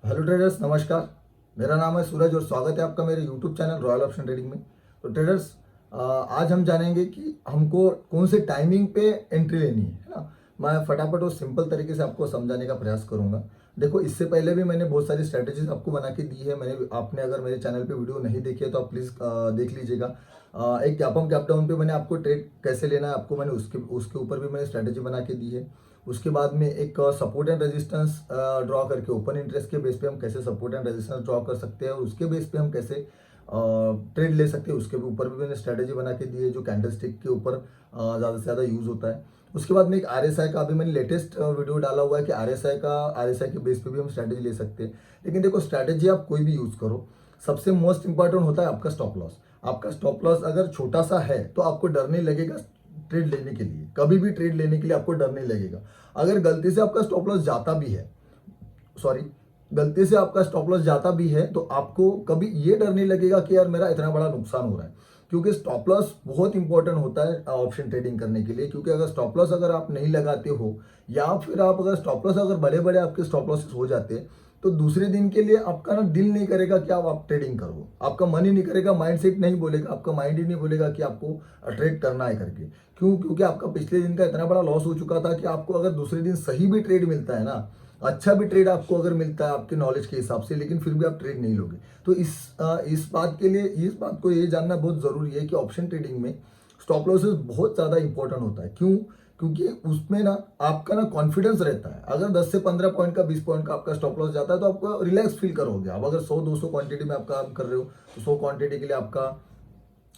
Hello traders, नमस्कार। मेरा नाम है सूरज और स्वागत है आपका मेरे YouTube channel royal option trading में। तो ट्रेडर्स, आज हम जानेंगे कि हमको कौन से टाइमिंग पे एंट्री लेनी है ना। मैं फटाफट और सिंपल तरीके से आपको समझाने का प्रयास करूंगा। देखो, इससे पहले भी मैंने बहुत सारी स्ट्रैटेजीज आपको बना के दी है। आपने अगर मेरे चैनल पे वीडियो नहीं देखी है तो आप प्लीज़ देख लीजिएगा। एक गैप अप गैप डाउन पे मैंने आपको ट्रेड कैसे लेना है आपको मैंने उसके उसके ऊपर भी मैंने स्ट्रैटेजी बना के दी है। उसके बाद में एक सपोर्ट एंड रेजिस्टेंस ड्रॉ करके ओपन इंटरेस्ट के बेस पे हम कैसे सपोर्ट एंड रेजिस्टेंस ड्रॉ कर सकते हैं और उसके बेस पे हम कैसे ट्रेड ले सकते हैं उसके ऊपर भी मैंने स्ट्रेटेजी बना के दी है, जो कैंडल स्टिक के ऊपर ज़्यादा से ज़्यादा यूज़ होता है। उसके बाद में एक आरएसआई का अभी मैंने लेटेस्ट वीडियो डाला हुआ है कि आरएसआई के बेस पे भी हम स्ट्रैटेजी ले सकते हैं। लेकिन देखो, स्ट्रैटेजी आप कोई भी यूज़ करो, सबसे मोस्ट इंपॉर्टेंट होता है आपका स्टॉप लॉस। आपका स्टॉप लॉस अगर छोटा सा है तो आपको डर नहीं लगेगा ट्रेड लेने के लिए। कभी भी ट्रेड लेने के लिए आपको डर नहीं लगेगा। अगर गलती से आपका स्टॉप लॉस जाता भी है, सॉरी, गलती से आपका स्टॉप लॉस जाता भी है तो आपको कभी ये डर नहीं लगेगा कि यार मेरा इतना बड़ा नुकसान हो रहा है। क्योंकि स्टॉप लॉस बहुत इंपॉर्टेंट होता है ऑप्शन ट्रेडिंग करने के लिए। क्योंकि अगर स्टॉप लॉस अगर आप नहीं लगाते हो या फिर आप अगर स्टॉप लॉस अगर बड़े बड़े आपके स्टॉप लॉसेस हो जाते हैं तो दूसरे दिन के लिए आपका ना दिल नहीं करेगा कि आप ट्रेडिंग करो। आपका मन ही नहीं करेगा, माइंड सेट नहीं बोलेगा, आपका माइंड ही नहीं बोलेगा कि आपको ट्रेड करना है करके। क्यों? क्योंकि आपका पिछले दिन का इतना बड़ा लॉस हो चुका था कि आपको अगर दूसरे दिन सही भी ट्रेड मिलता है ना, अच्छा भी ट्रेड आपको अगर मिलता है आपके नॉलेज के हिसाब से, लेकिन फिर भी आप ट्रेड नहीं लोगे। तो इस बात के लिए, इस बात को ये जानना बहुत ज़रूरी है कि ऑप्शन ट्रेडिंग में स्टॉप लॉसेस बहुत ज़्यादा इंपॉर्टेंट होता है। क्यों? क्योंकि उसमें ना आपका ना कॉन्फिडेंस रहता है। अगर 10 से 15 पॉइंट का, 20 पॉइंट का आपका स्टॉप लॉस जाता है तो आपको रिलैक्स फील करोगे। अब अगर 100-200 क्वांटिटी में आप काम कर रहे हो तो 100 क्वांटिटी के लिए आपका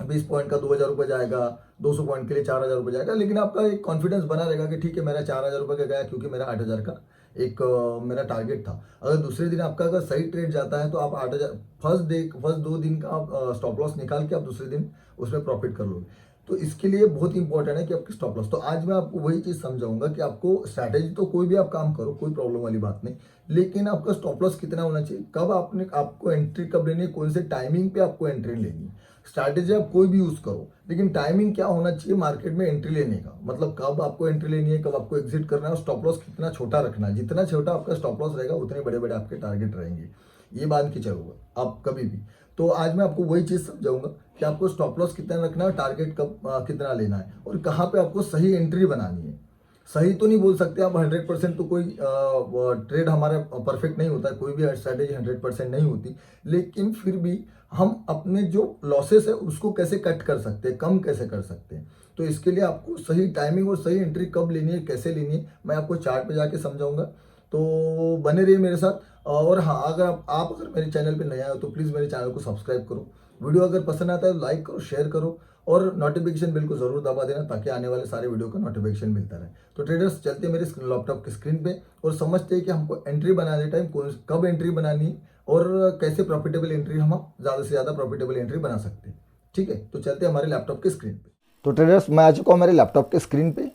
20 पॉइंट का 2,000 रुपये जाएगा, 200 पॉइंट के लिए 4,000 रुपये जाएगा। लेकिन आपका एक कॉन्फिडेंस बना रहेगा कि ठीक है, मेरा 4,000 रुपये का गया क्योंकि मेरा 8,000 का एक मेरा टारगेट था। अगर दूसरे दिन आपका अगर सही ट्रेड जाता है तो आप 8,000 फर्स्ट 2 दिन का आप स्टॉप लॉस निकाल के आप दूसरे दिन उसमें प्रॉफिट कर लोगे। तो इसके लिए बहुत इंपॉर्टेंट है कि आपकी स्टॉप लॉस। तो आज मैं आपको वही चीज़ समझाऊंगा कि आपको स्ट्रैटेजी तो कोई भी आप काम करो, कोई प्रॉब्लम वाली बात नहीं, लेकिन आपका स्टॉप लॉस कितना होना चाहिए, कब आपको एंट्री कब लेनी है, कौन से टाइमिंग पे आपको एंट्री लेनी है। स्ट्रैटेजी आप कोई भी यूज करो, लेकिन टाइमिंग क्या होना चाहिए मार्केट में एंट्री लेने का, मतलब कब आपको एंट्री लेनी है, कब आपको एग्जिट करना है, और स्टॉप लॉस कितना छोटा रखना है। जितना छोटा आपका स्टॉप लॉस रहेगा उतने बड़े बड़े आपके टारगेट रहेंगे। ये बात की चलो आप कभी भी। तो आज मैं आपको वही चीज़ समझाऊंगा कि आपको स्टॉप लॉस कितना रखना है, टारगेट कब कितना लेना है, और कहाँ पे आपको सही एंट्री बनानी है। सही तो नहीं बोल सकते आप 100%, तो कोई ट्रेड हमारा परफेक्ट नहीं होता है, कोई भी स्ट्रैटेजी 100% नहीं होती। लेकिन फिर भी हम अपने जो लॉसेस है उसको कैसे कट कर सकते हैं, कम कैसे कर सकते हैं। तो इसके लिए आपको सही टाइमिंग और सही एंट्री कब लेनी है, कैसे लेनी है, मैं आपको चार्ट पे जाके समझाऊंगा। तो बने रहिए मेरे साथ। और हाँ, अगर आप अगर मेरे चैनल पे नया हो तो प्लीज़ मेरे चैनल को सब्सक्राइब करो। वीडियो अगर पसंद आता है तो लाइक करो, शेयर करो, और नोटिफिकेशन बिल को जरूर दबा देना ताकि आने वाले सारे वीडियो का नोटिफिकेशन मिलता रहे। तो ट्रेडर्स, चलते हैं मेरे लैपटॉप की स्क्रीन पे और समझते हैं कि हमको एंट्री बनाने टाइम कब एंट्री बनानी है और कैसे प्रॉफिटेबल एंट्री हम ज़्यादा से ज़्यादा प्रॉफिटेबल एंट्री बना सकते हैं। ठीक है, तो चलते हैं हमारे लैपटॉप की स्क्रीन पे। तो ट्रेडर्स, मैं आ चुका हूँ मेरे लैपटॉप के स्क्रीन पे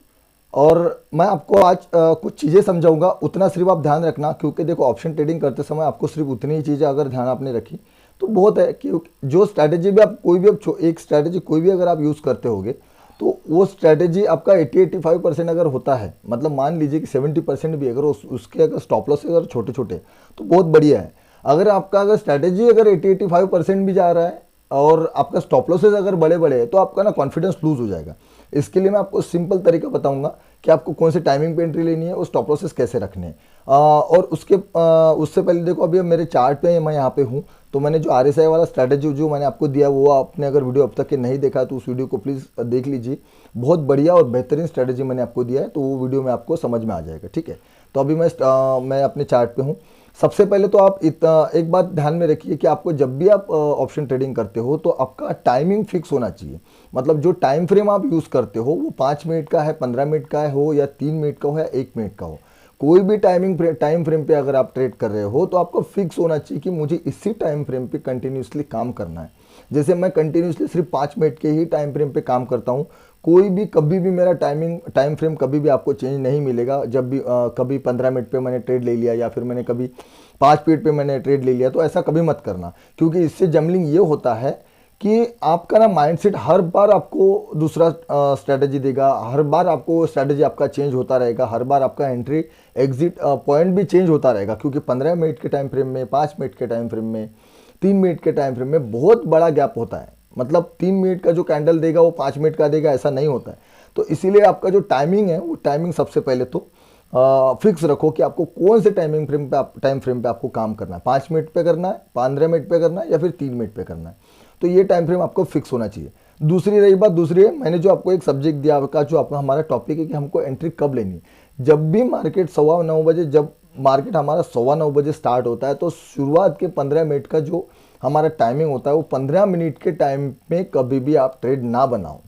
और मैं आपको आज कुछ चीज़ें समझाऊंगा। उतना सिर्फ आप ध्यान रखना, क्योंकि देखो ऑप्शन ट्रेडिंग करते समय आपको सिर्फ उतनी ही चीज़ें अगर ध्यान आपने रखी तो बहुत है। कि जो स्ट्रैटेजी भी आप कोई भी एक स्ट्रैटेजी कोई भी अगर आप यूज़ करते होगे तो वो स्ट्रैटेजी आपका 80-85% अगर होता है, मतलब मान लीजिए कि 70% भी अगर उसके अगर स्टॉप लॉस अगर छोटे छोटे तो बहुत बढ़िया है। अगर आपका अगर स्ट्रैटेजी अगर 80-85% भी जा रहा है और आपका स्टॉप लॉसेज अगर बड़े बड़े हैं तो आपका ना कॉन्फिडेंस लूज हो जाएगा। इसके लिए मैं आपको सिंपल तरीका बताऊंगा कि आपको कौन से टाइमिंग पे एंट्री लेनी है और स्टॉप लॉसेस कैसे रखने हैं। और उससे पहले देखो, अभी मेरे चार्ट पे मैं यहाँ पे हूँ, तो मैंने जो आरएसआई वाला स्ट्रैटेजी जो मैंने आपको दिया वो आपने अगर वीडियो अब तक के नहीं देखा तो उस वीडियो को प्लीज़ देख लीजिए। बहुत बढ़िया और बेहतरीन स्ट्रैटेजी मैंने आपको दिया है, तो वो वीडियो में आपको समझ में आ जाएगा। ठीक है, तो अभी मैं अपने चार्ट पे हूँ। सबसे पहले तो आप एक बात ध्यान में रखिए कि आपको जब भी आप ऑप्शन ट्रेडिंग करते हो तो आपका टाइमिंग फिक्स होना चाहिए। मतलब जो टाइम फ्रेम आप यूज़ करते हो वो 5 मिनट का है, 15 मिनट का हो, या 3 मिनट का हो, या 1 मिनट का हो। कोई भी टाइम फ्रेम पे अगर आप ट्रेड कर रहे हो तो आपको फिक्स होना चाहिए कि मुझे इसी टाइम फ्रेम पे कंटिन्यूसली काम करना है। जैसे मैं कंटिन्यूसली सिर्फ 5 मिनट के ही टाइम फ्रेम पे काम करता हूँ। कोई भी कभी भी मेरा टाइम फ्रेम कभी भी आपको चेंज नहीं मिलेगा। जब भी कभी 15 मिनट पे मैंने ट्रेड ले लिया या फिर मैंने कभी 5 मिनट पे मैंने ट्रेड ले लिया, तो ऐसा कभी मत करना, क्योंकि इससे जमलिंग ये होता है कि आपका ना माइंडसेट हर बार आपको दूसरा स्ट्रैटेजी देगा, हर बार आपको स्ट्रैटेजी आपका चेंज होता रहेगा, हर बार आपका एंट्री एग्जिट पॉइंट भी चेंज होता रहेगा, क्योंकि 15 मिनट के टाइम फ्रेम में, 5 मिनट के टाइम फ्रेम में, 3 मिनट के टाइम फ्रेम में बहुत बड़ा गैप होता है। मतलब 3 मिनट का जो कैंडल देगा वो 5 मिनट का देगा, ऐसा नहीं होता है। तो इसीलिए आपका जो टाइमिंग है वो टाइमिंग सबसे पहले तो फिक्स रखो कि आपको कौन से टाइम फ्रेम पे आपको काम करना है। 5 मिनट पे करना है, 15 मिनट पे करना है, या फिर 3 मिनट पे करना है। तो ये टाइम फ्रेम आपको फिक्स होना चाहिए। दूसरी रही बात, दूसरी है मैंने जो आपको एक सब्जेक्ट दिया आपका, जो आपका हमारा टॉपिक है कि हमको एंट्री कब लेनी है। जब भी मार्केट 9:15 बजे, जब मार्केट हमारा 9:15 बजे स्टार्ट होता है, तो शुरुआत के 15 मिनट का जो हमारा टाइमिंग होता है वो 15 मिनट के टाइम में कभी भी आप ट्रेड ना बनाओ।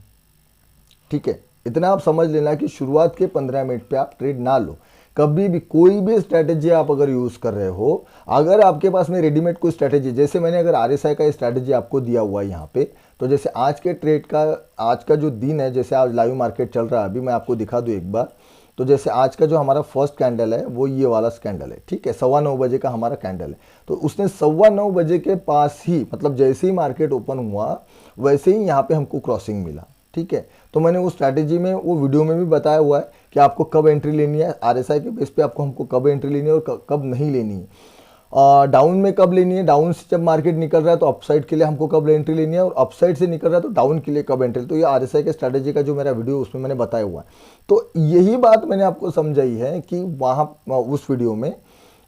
ठीक है, इतना आप समझ लेना कि शुरुआत के 15 मिनट पे आप ट्रेड ना लो। कभी भी कोई भी स्ट्रैटेजी आप अगर यूज़ कर रहे हो, अगर आपके पास में रेडीमेड कोई स्ट्रैटेजी, जैसे मैंने अगर RSI का स्ट्रैटेजी आपको दिया हुआ है यहाँ पे, तो जैसे आज के ट्रेड का, आज का जो दिन है, जैसे आज लाइव मार्केट चल रहा है, अभी मैं आपको दिखा दूँ एक बार। तो जैसे आज का जो हमारा फर्स्ट कैंडल है वो ये वाला कैंडल है, ठीक है, 9:15 बजे का हमारा कैंडल है। तो उसने 9:15 बजे के पास ही, मतलब जैसे ही मार्केट ओपन हुआ वैसे ही यहाँ पे हमको क्रॉसिंग मिला। ठीक है, तो मैंने उस स्ट्रैटेजी में, वो वीडियो में भी बताया हुआ है कि आपको कब एंट्री लेनी है, RSI के बेस पे आपको हमको कब एंट्री लेनी है और कब नहीं लेनी है। डाउन में कब लेनी है, डाउन से जब मार्केट निकल रहा है तो अपसाइड के लिए हमको कब एंट्री लेनी है, और अपसाइड से निकल रहा है तो डाउन के लिए कब एंट्री। तो ये RSI के स्ट्रैटेजी का जो मेरा वीडियो उसमें मैंने बताया हुआ है। तो यही बात मैंने आपको समझाई है कि वहाँ उस वीडियो में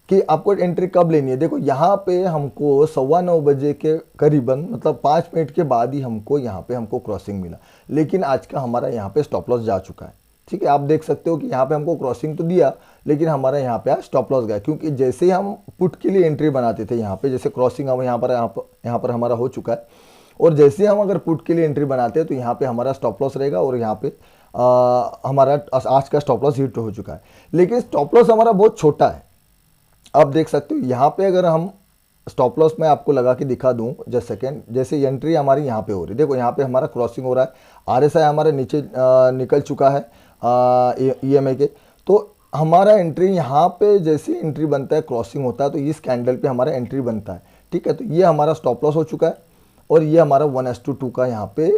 कि आपको एंट्री कब लेनी है। देखो यहाँ पे हमको 9:15 बजे के करीबन, मतलब 5 मिनट के बाद ही हमको यहाँ पे हमको क्रॉसिंग मिला, लेकिन आज का हमारा यहाँ पे स्टॉप लॉस जा चुका है। ठीक है, आप देख सकते हो कि यहाँ पे हमको क्रॉसिंग तो दिया, लेकिन हमारा यहाँ पे स्टॉप लॉस गया, क्योंकि जैसे ही हम पुट के लिए एंट्री बनाते थे यहाँ पे, जैसे क्रॉसिंग अब यहाँ पर हमारा हो चुका है, और जैसे हम अगर पुट के लिए एंट्री बनाते हैं तो यहाँ पे हमारा स्टॉप लॉस रहेगा, और यहाँ पे हमारा आज का स्टॉप लॉस हिट हो चुका है। लेकिन स्टॉप लॉस हमारा बहुत छोटा है, आप देख सकते हो यहाँ पे। अगर हम स्टॉप लॉस में आपको लगा के दिखा दूं, जस्ट सेकेंड, जैसे एंट्री हमारी यहाँ पे हो रही है, देखो यहाँ पे हमारा क्रॉसिंग हो रहा है, RSI हमारे नीचे निकल चुका है EMA के। तो हमारा एंट्री यहाँ पे जैसे एंट्री बनता है, क्रॉसिंग होता है, तो इस कैंडल पे हमारा एंट्री बनता है। ठीक है, तो ये हमारा स्टॉप लॉस हो चुका है, और ये हमारा 1:2 का यहाँ पे,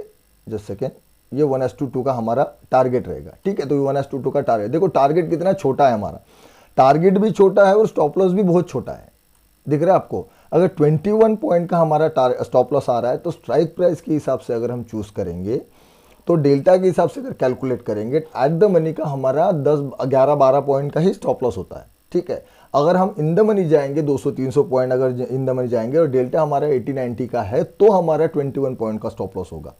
जस्ट सेकेंड, ये 1:2 का हमारा टारगेट रहेगा। ठीक है, तो 1:2 का टारगेट, देखो टारगेट कितना छोटा है हमारा, टारगेट भी छोटा है और स्टॉप लॉस भी बहुत छोटा है। दिख रहा है आपको, अगर 21 पॉइंट का हमारा स्टॉप लॉस आ रहा है, तो स्ट्राइक प्राइस के हिसाब से अगर हम चूज करेंगे, तो डेल्टा के हिसाब से अगर कैलकुलेट करेंगे, एट द मनी का हमारा 10, 11, 12 पॉइंट का ही स्टॉप लॉस होता है। ठीक है, अगर हम इन द मनी जाएंगे 200-300 पॉइंट अगर इन द मनी जाएंगे और डेल्टा हमारा 80-90 का है, तो हमारा 21 पॉइंट का स्टॉप लॉस होगा।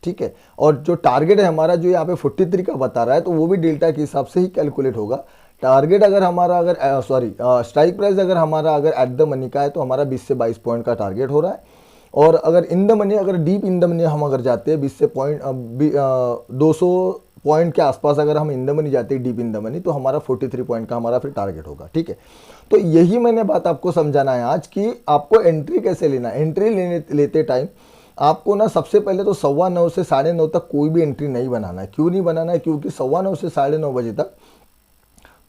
ठीक है, और जो टारगेट है हमारा, जो यहाँ पे 43 का बता रहा है, तो वो भी डेल्टा के हिसाब से ही कैलकुलेट होगा। टारगेट अगर हमारा, अगर स्ट्राइक प्राइस अगर हमारा अगर एट द मनी का है, तो हमारा 20 से 22 पॉइंट का टारगेट हो रहा है। और अगर इन द मनी, अगर डीप इन द मनी हम अगर जाते हैं 20 से 200 पॉइंट के आसपास अगर हम इन द मनी जाते हैं डीप इन द मनी, तो हमारा 43 पॉइंट का हमारा फिर टारगेट होगा। ठीक है, तो यही मैंने बात आपको समझाना है आज कि आपको एंट्री कैसे लेना है। एंट्री लेते टाइम आपको ना सबसे पहले तो 9:15 से 9:30 तक कोई भी एंट्री नहीं बनाना है। क्यों नहीं बनाना है? क्योंकि 9:15 से 9:30 बजे तक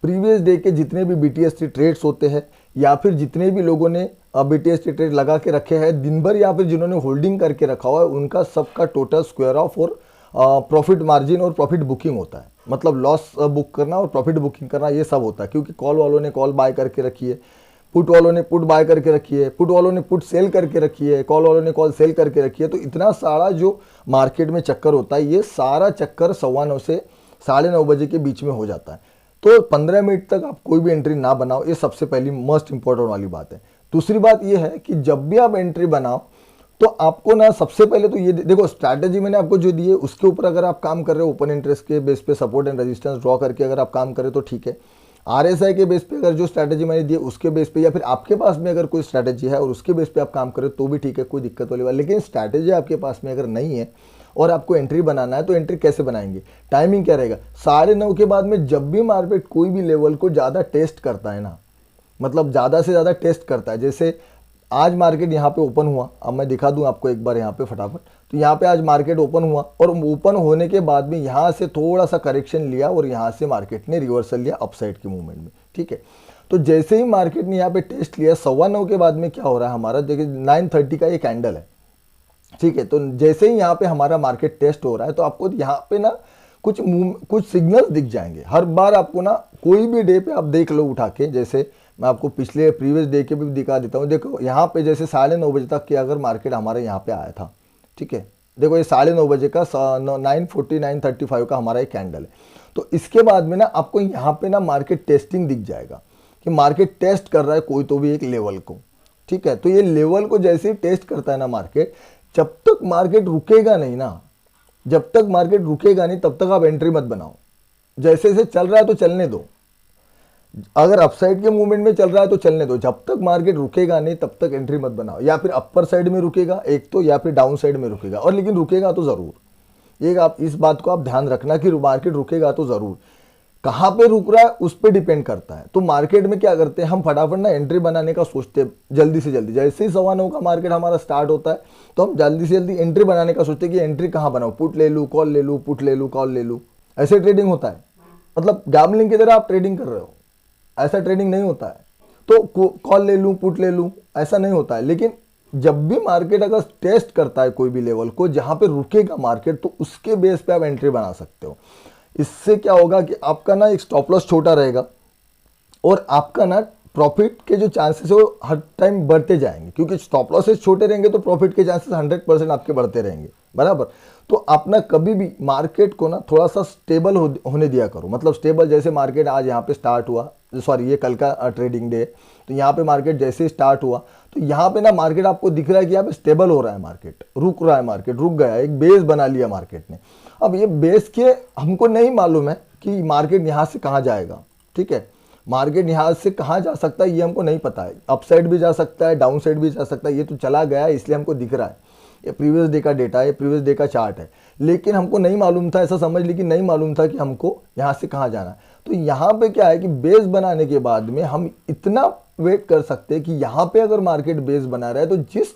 प्रीवियस डे के जितने भी BTST ट्रेड्स होते हैं, या फिर जितने भी लोगों ने BTST ट्रेड लगा के रखे हैं दिन भर, या फिर जिन्होंने होल्डिंग करके रखा हुआ है, उनका सबका टोटल स्क्वायर ऑफ और प्रॉफिट मार्जिन और प्रॉफिट बुकिंग होता है। मतलब लॉस बुक करना और प्रॉफिट बुकिंग करना, ये सब होता है। क्योंकि कॉल वालों ने कॉल बाय करके रखी है, पुट वालों ने पुट बाय करके रखी है, पुट वालों ने पुट सेल करके रखी है, कॉल वालों ने कॉल सेल करके रखी है। तो इतना सारा जो मार्केट में चक्कर होता है, ये सारा चक्कर 9:15 से 9:30 बजे के बीच में हो जाता है। तो 15 मिनट तक आप कोई भी एंट्री ना बनाओ, ये सबसे पहली मोस्ट इंपॉर्टेंट वाली बात है। दूसरी बात ये है कि जब भी आप एंट्री बनाओ, तो आपको ना सबसे पहले तो ये देखो, स्ट्रैटेजी मैंने आपको जो दी है उसके ऊपर अगर आप काम कर रहे हो, ओपन इंटरेस्ट के बेस पे सपोर्ट एंड रेजिस्टेंस ड्रॉ करके अगर आप काम करें तो ठीक है। RSI के बेस पे अगर जो स्ट्रैटेजी मैंने दी है उसके बेस पे, या फिर आपके पास में अगर कोई स्ट्रैटेजी है और उसके बेस पे आप काम करें तो भी ठीक है, कोई दिक्कत वाली बात। लेकिन स्ट्रैटेजी आपके पास में अगर नहीं है और आपको एंट्री बनाना है, तो एंट्री कैसे बनाएंगे? टाइमिंग क्या रहेगा? 9:30 के बाद में जब भी मार्केट कोई भी लेवल को ज़्यादा टेस्ट करता है ना, मतलब ज़्यादा से ज़्यादा टेस्ट करता है, जैसे आज मार्केट यहाँ पे ओपन हुआ, अब मैं दिखा दूं आपको एक बार यहाँ पे फटाफट। तो यहाँ पे आज मार्केट ओपन हुआ, और ओपन होने के बाद में यहाँ से थोड़ा सा करेक्शन लिया, और यहाँ से मार्केट ने रिवर्सल लिया अपसाइड के मूवमेंट में। ठीक है, तो जैसे ही मार्केट ने यहाँ पे टेस्ट लिया, 9:15 के बाद में क्या हो रहा है हमारा, देखिए 9:30 का ये कैंडल है, ठीक है। तो जैसे ही यहाँ पे हमारा मार्केट टेस्ट हो रहा है तो आपको यहाँ पे ना कुछ सिग्नल्स दिख जाएंगे हर बार आपको ना। कोई भी डे पे आप देख लो उठा के, जैसे मैं आपको पिछले प्रीवियस डे के भी दिखा देता हूँ। देखो यहाँ पे जैसे 9:30 बजे तक के अगर मार्केट हमारे यहाँ पे आया था, ठीक है, देखो ये 9:30 बजे का 9:40 9:35 का हमारा एक कैंडल है। तो इसके बाद में ना आपको यहाँ पे ना मार्केट टेस्टिंग दिख जाएगा कि मार्केट टेस्ट कर रहा है कोई तो भी एक लेवल को, ठीक है। तो ये लेवल को जैसे ही टेस्ट करता है ना मार्केट, जब तक मार्केट रुकेगा नहीं ना, जब तक मार्केट रुकेगा नहीं तब तक आप एंट्री मत बनाओ। जैसे जैसे चल रहा है तो चलने दो, अगर अपसाइड के मूवमेंट में चल रहा है तो चलने दो, जब तक मार्केट रुकेगा नहीं तब तक एंट्री मत बनाओ। या फिर अपर साइड में रुकेगा एक तो, या फिर डाउन साइड में रुकेगा, और लेकिन रुकेगा तो जरूर। ये आप इस बात को आप ध्यान रखना कि मार्केट रुकेगा तो जरूर। कहाँ पे रुक रहा है उस पर डिपेंड करता है। तो मार्केट में क्या करते हैं हम, फटाफट ना एंट्री बनाने का सोचते हैं जल्दी से जल्दी। जैसे ही 9:15 का मार्केट हमारा स्टार्ट होता है तो हम जल्दी से जल्दी एंट्री बनाने का सोचते हैं कि एंट्री कहाँ बनाओ, पुट ले लूँ, कॉल ले लूँ, पुट ले लूँ, कॉल ले लूँ। ऐसे ट्रेडिंग होता है, मतलब गैम्बलिंग की तरह आप ट्रेडिंग कर रहे हो। ऐसा ट्रेडिंग नहीं होता है। तो कॉल ले लूँ, पुट ले लूँ, ऐसा नहीं होता है। लेकिन जब भी मार्केट अगर टेस्ट करता है कोई भी लेवल को जहाँ पे रुकेगा मार्केट, तो उसके बेस पे आप एंट्री बना सकते हो। इससे क्या होगा कि आपका ना एक स्टॉप लॉस छोटा रहेगा और आपका ना प्रॉफिट के जो चांसेस है वो हर टाइम बढ़ते जाएंगे, क्योंकि स्टॉप लॉसेस छोटे रहेंगे तो प्रॉफिट के चांसेस 100% आपके बढ़ते रहेंगे, बराबर। तो आप ना कभी भी मार्केट को ना थोड़ा सा स्टेबल होने दिया करो। मतलब स्टेबल, जैसे मार्केट आज यहाँ पे स्टार्ट हुआ, सॉरी ये कल का ट्रेडिंग डे, तो यहाँ पे मार्केट जैसे ही स्टार्ट हुआ तो यहाँ पे ना मार्केट आपको दिख रहा है कि यहाँ पे स्टेबल हो रहा है, मार्केट रुक रहा है, मार्केट रुक गया, एक बेस बना लिया मार्केट ने। अब ये बेस के हमको नहीं मालूम है कि मार्केट यहाँ से कहाँ जाएगा, ठीक है। मार्केट यहाँ से कहाँ जा सकता है ये हमको नहीं पता है। अप साइड भी जा सकता है, डाउन साइड भी जा सकता है। ये तो चला गया है इसलिए हमको दिख रहा है, ये प्रीवियस डे का डेटा है, प्रीवियस डे का चार्ट है। लेकिन हमको नहीं मालूम था, ऐसा समझ ली कि नहीं मालूम था कि हमको यहाँ से कहाँ जाना है। तो यहाँ पे क्या है कि बेस बनाने के बाद में हम इतना वेट कर सकते हैं कि यहाँ पे अगर मार्केट बेस बना रहा है तो जिस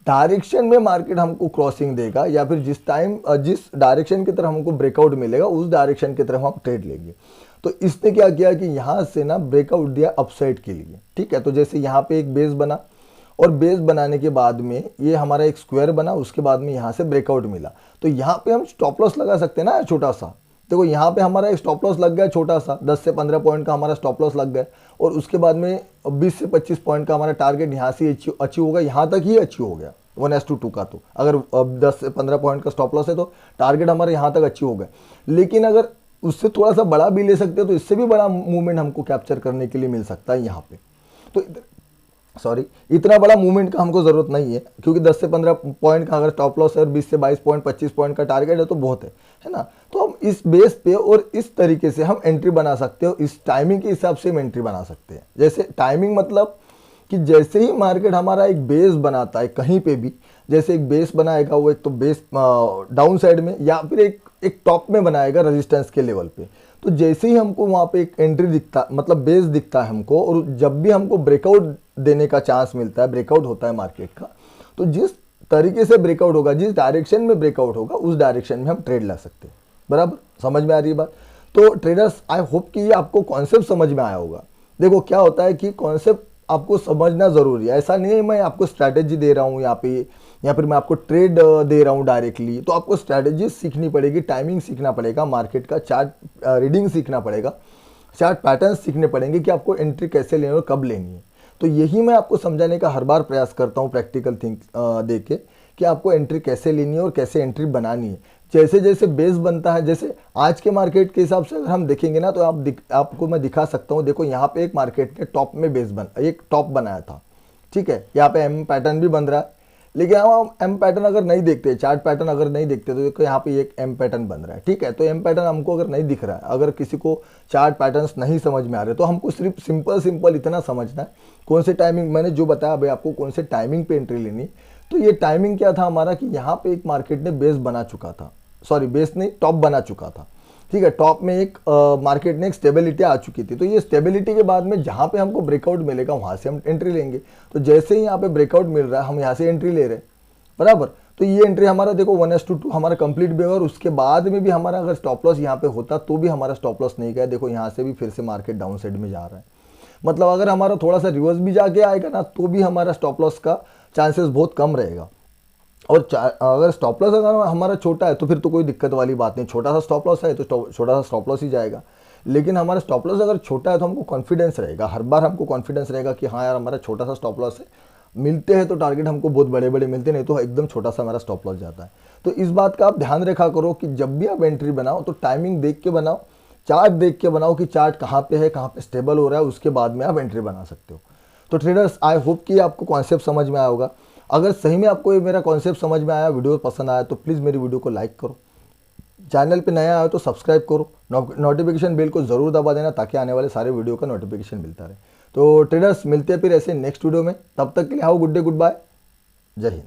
डायरेक्शन में मार्केट हमको क्रॉसिंग देगा या फिर जिस डायरेक्शन की तरफ हमको ब्रेकआउट मिलेगा उस डायरेक्शन की तरफ हम ट्रेड लेंगे। तो इसने क्या किया कि यहाँ से ना ब्रेकआउट दिया अपसाइड के लिए, ठीक है। तो जैसे यहाँ पे एक बेस बना और बेस बनाने के बाद में ये हमारा एक स्क्वायर बना, उसके बाद में यहाँ से ब्रेकआउट मिला। तो यहाँ पे हम स्टॉप लॉस लगा सकते हैं ना छोटा सा। देखो यहाँ पे हमारा एक स्टॉप लॉस लग गया छोटा सा, 10 से 15 पॉइंट का हमारा स्टॉप लॉस लग गया, और उसके बाद में 20 से 25 पॉइंट का हमारा टारगेट यहाँ से अचीव होगा। यहाँ तक ही अचीव हो गया 1:2 का। तो अगर 10 से 15 पॉइंट का स्टॉप लॉस है तो टारगेट हमारा यहाँ तक अचीव हो गया। लेकिन अगर उससे थोड़ा सा बड़ा भी ले सकते हो तो इससे भी बड़ा मूवमेंट हमको कैप्चर करने के लिए मिल सकता है यहाँ पे। तो सॉरी, इतना बड़ा मूवमेंट का हमको जरूरत नहीं है, क्योंकि 10 से 15 पॉइंट का अगर स्टॉप लॉस है और 20 से 22 पॉइंट 25 पॉइंट का टारगेट है तो बहुत है ना। तो हम इस बेस पे और इस तरीके से हम एंट्री बना सकते हो, इस टाइमिंग के हिसाब से हम एंट्री बना सकते हैं। जैसे टाइमिंग मतलब कि जैसे ही मार्केट हमारा एक बेस बनाता है कहीं पे भी, जैसे एक बेस बनाएगा वो एक तो बेस डाउन साइड में या फिर एक टॉप में बनाएगा रेजिस्टेंस के लेवल पे। तो जैसे ही हमको वहाँ पे एक एंट्री दिखता, मतलब बेस दिखता है हमको, और जब भी हमको ब्रेकआउट देने का चांस मिलता है, ब्रेकआउट होता है मार्केट का, तो जिस तरीके से ब्रेकआउट होगा, जिस डायरेक्शन में ब्रेकआउट होगा उस डायरेक्शन में हम ट्रेड ला सकते हैं। बराबर समझ में आ रही है बात। तो ट्रेडर्स, आई होप कि ये आपको कॉन्सेप्ट समझ में आया होगा। देखो क्या होता है कि कॉन्सेप्ट आपको समझना जरूरी है। ऐसा नहीं है मैं आपको स्ट्रैटेजी दे रहा हूँ यहाँ पे या फिर मैं आपको ट्रेड दे रहा हूँ डायरेक्टली। तो आपको स्ट्रैटेजी सीखनी पड़ेगी, टाइमिंग सीखना पड़ेगा, मार्केट का चार्ट रीडिंग सीखना पड़ेगा, चार्ट पैटर्न सीखने पड़ेंगे कि आपको एंट्री कैसे लेनी और कब लेनी है। तो यही मैं आपको समझाने का हर बार प्रयास करता हूँ प्रैक्टिकल थिंक दे के, कि आपको एंट्री कैसे लेनी है और कैसे एंट्री बनानी है। जैसे जैसे बेस बनता है, जैसे आज के मार्केट के हिसाब से अगर हम देखेंगे ना तो आपको मैं दिखा सकता हूँ। देखो यहाँ पे एक मार्केट ने टॉप में एक टॉप बनाया था, ठीक है। यहाँ पे एम पैटर्न भी बन रहा है, लेकिन हम एम पैटर्न अगर नहीं देखते, चार्ट पैटर्न अगर नहीं देखते, तो देखो यहाँ पे एक एम पैटर्न बन रहा है, ठीक है। तो एम पैटर्न हमको अगर नहीं दिख रहा है, अगर किसी को चार्ट पैटर्न्स नहीं समझ में आ रहे, तो हमको सिर्फ सिंपल इतना समझना है कौन से टाइमिंग, मैंने जो बताया भाई आपको कौन से टाइमिंग पे एंट्री लेनी। तो ये टाइमिंग क्या था हमारा कि यहाँ पे एक मार्केट ने बेस बना चुका था, सॉरी बेस नहीं, टॉप बना चुका था, ठीक है। टॉप में एक मार्केट ने एक स्टेबिलिटी आ चुकी थी। तो ये स्टेबिलिटी के बाद में जहाँ पे हमको ब्रेकआउट मिलेगा वहाँ से हम एंट्री लेंगे। तो जैसे ही यहाँ पे ब्रेकआउट मिल रहा है हम यहाँ से एंट्री ले रहे हैं, बराबर। तो ये एंट्री हमारा देखो 1:2 हमारा कंप्लीट भी होगा, और उसके बाद में भी हमारा अगर स्टॉप लॉस यहाँ पे होता तो भी हमारा स्टॉप लॉस नहीं गया। देखो यहाँ से भी फिर से मार्केट डाउन साइड में जा रहा है, मतलब अगर हमारा थोड़ा सा रिवर्स भी जाके आएगा ना तो भी हमारा स्टॉप लॉस का चांसेस बहुत कम रहेगा। और अगर स्टॉप लॉस अगर हमारा छोटा है तो फिर तो कोई दिक्कत वाली बात नहीं, छोटा सा स्टॉप लॉस है तो छोटा सा स्टॉप लॉस ही जाएगा। लेकिन हमारा स्टॉप लॉस अगर छोटा है तो हमको कॉन्फिडेंस रहेगा, हर बार हमको कॉन्फिडेंस रहेगा कि हाँ यार हमारा छोटा सा स्टॉप लॉस है, मिलते हैं तो टारगेट हमको बहुत बड़े बड़े मिलते, नहीं तो एकदम छोटा सा हमारा स्टॉप लॉस जाता है। तो इस बात का आप ध्यान रखा करो कि जब भी आप एंट्री बनाओ तो टाइमिंग देख के बनाओ, चार्ट देख के बनाओ कि चार्ट कहाँ पे है, कहाँ पे स्टेबल हो रहा है, उसके बाद में आप एंट्री बना सकते हो। तो ट्रेडर्स, आई होप कि आपको कॉन्सेप्ट समझ में आया होगा। अगर सही में आपको ये मेरा कॉन्सेप्ट समझ में आया, वीडियो पसंद आया, तो प्लीज़ मेरी वीडियो को लाइक करो, चैनल पे नया आया तो सब्सक्राइब करो, नोटिफिकेशन बेल को ज़रूर दबा देना ताकि आने वाले सारे वीडियो का नोटिफिकेशन मिलता रहे। तो ट्रेडर्स, मिलते हैं फिर ऐसे नेक्स्ट वीडियो में, तब तक के लिए how good day, good bye, जय हिंद।